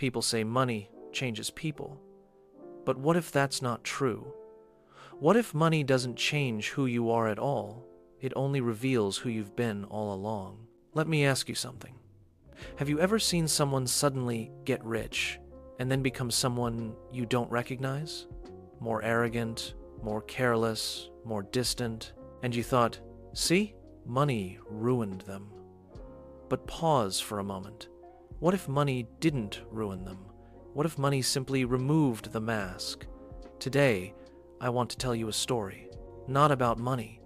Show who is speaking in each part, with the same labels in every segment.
Speaker 1: People say money changes people. But what if that's not true? What if money doesn't change who you are at all? It only reveals who you've been all along. Let me ask you something. Have you ever seen someone suddenly get rich and then become someone you don't recognize? More arrogant, more careless, more distant, and you thought, see, money ruined them. But pause for a moment. What if money didn't ruin them? What if money simply removed the mask? Today, I want to tell you a story, not about money,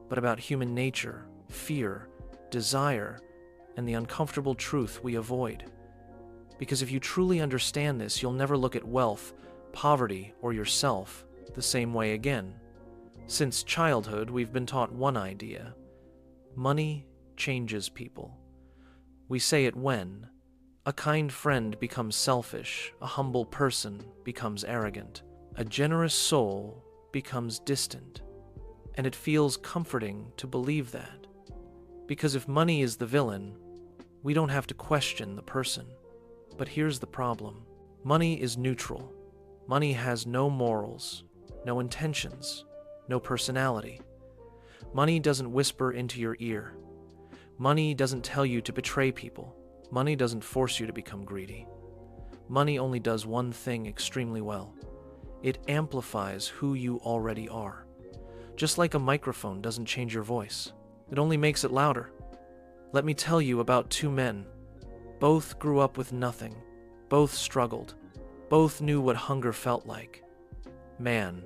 Speaker 1: but about human nature, fear, desire, and the uncomfortable truth we avoid. Because if you truly understand this, you'll never look at wealth, poverty, or yourself the same way again. Since childhood, we've been taught one idea. Money changes people. We say it when a kind friend becomes selfish, a humble person becomes arrogant, a generous soul becomes distant. And it feels comforting to believe that. Because if money is the villain, we don't have to question the person. But here's the problem. Money is neutral. Money has no morals, no intentions, no personality. Money doesn't whisper into your ear. Money doesn't tell you to betray people. Money doesn't force you to become greedy. Money only does one thing extremely well. It amplifies who you already are. Just like a microphone doesn't change your voice. It only makes it louder. Let me tell you about two men. Both grew up with nothing. Both struggled. Both knew what hunger felt like. Man,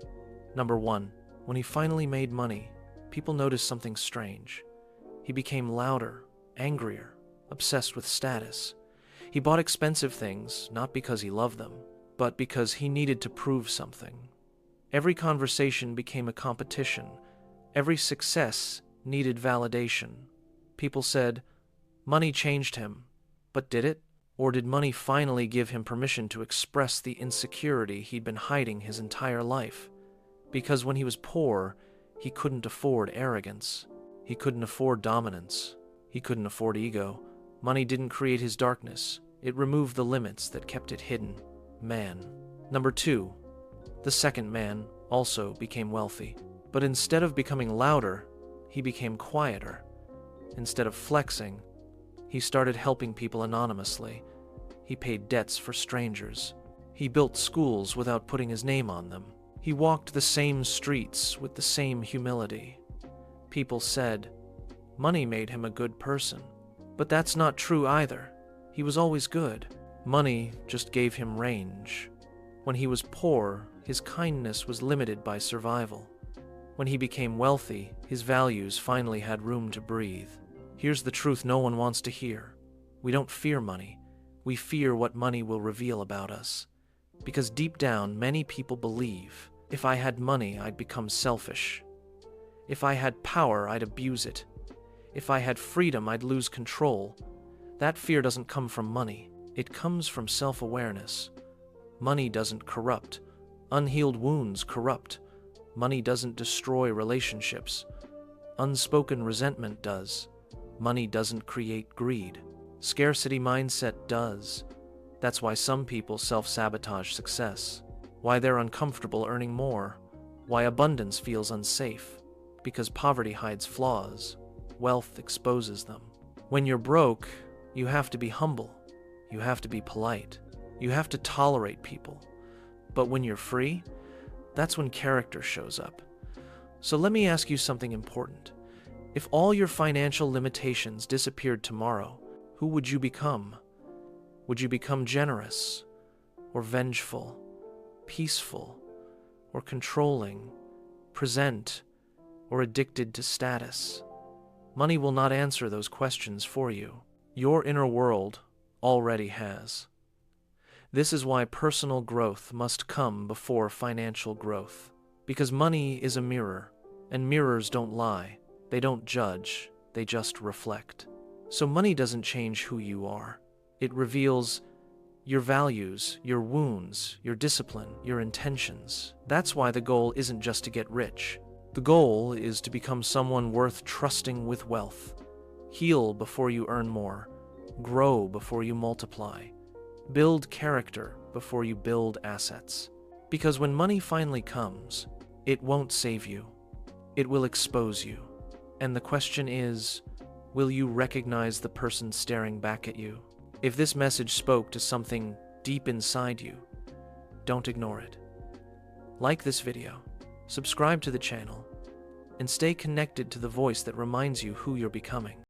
Speaker 1: number one, when he finally made money, people noticed something strange. He became louder, angrier, obsessed with status. He bought expensive things, not because he loved them, but because he needed to prove something. Every conversation became a competition. Every success needed validation. People said, money changed him. But did it? Or did money finally give him permission to express the insecurity he'd been hiding his entire life? Because when he was poor, he couldn't afford arrogance. He couldn't afford dominance. He couldn't afford ego. Money didn't create his darkness. It removed the limits that kept it hidden. Man. Number two, the second man also became wealthy. But instead of becoming louder, he became quieter. Instead of flexing, he started helping people anonymously. He paid debts for strangers. He built schools without putting his name on them. He walked the same streets with the same humility. People said, money made him a good person. But that's not true either. He was always good. Money just gave him range. When he was poor, his kindness was limited by survival. When he became wealthy, his values finally had room to breathe. Here's the truth no one wants to hear. We don't fear money. We fear what money will reveal about us. Because deep down, many people believe, if I had money, I'd become selfish. If I had power, I'd abuse it. If I had freedom, I'd lose control. That fear doesn't come from money. It comes from self-awareness. Money doesn't corrupt. Unhealed wounds corrupt. Money doesn't destroy relationships. Unspoken resentment does. Money doesn't create greed. Scarcity mindset does. That's why some people self-sabotage success. Why they're uncomfortable earning more. Why abundance feels unsafe. Because poverty hides flaws. Wealth exposes them. When you're broke, you have to be humble. You have to be polite. You have to tolerate people. But when you're free, that's when character shows up. So let me ask you something important. If all your financial limitations disappeared tomorrow, who would you become? Would you become generous, or vengeful, peaceful, or controlling, present, or addicted to status? Money will not answer those questions for you. Your inner world already has. This is why personal growth must come before financial growth. Because money is a mirror, and mirrors don't lie. They don't judge, they just reflect. So money doesn't change who you are. It reveals your values, your wounds, your discipline, your intentions. That's why the goal isn't just to get rich. The goal is to become someone worth trusting with wealth. Heal before you earn more. Grow before you multiply. Build character before you build assets. Because when money finally comes, it won't save you. It will expose you. And the question is, will you recognize the person staring back at you? If this message spoke to something deep inside you, don't ignore it. Like this video, subscribe to the channel, and stay connected to the voice that reminds you who you're becoming.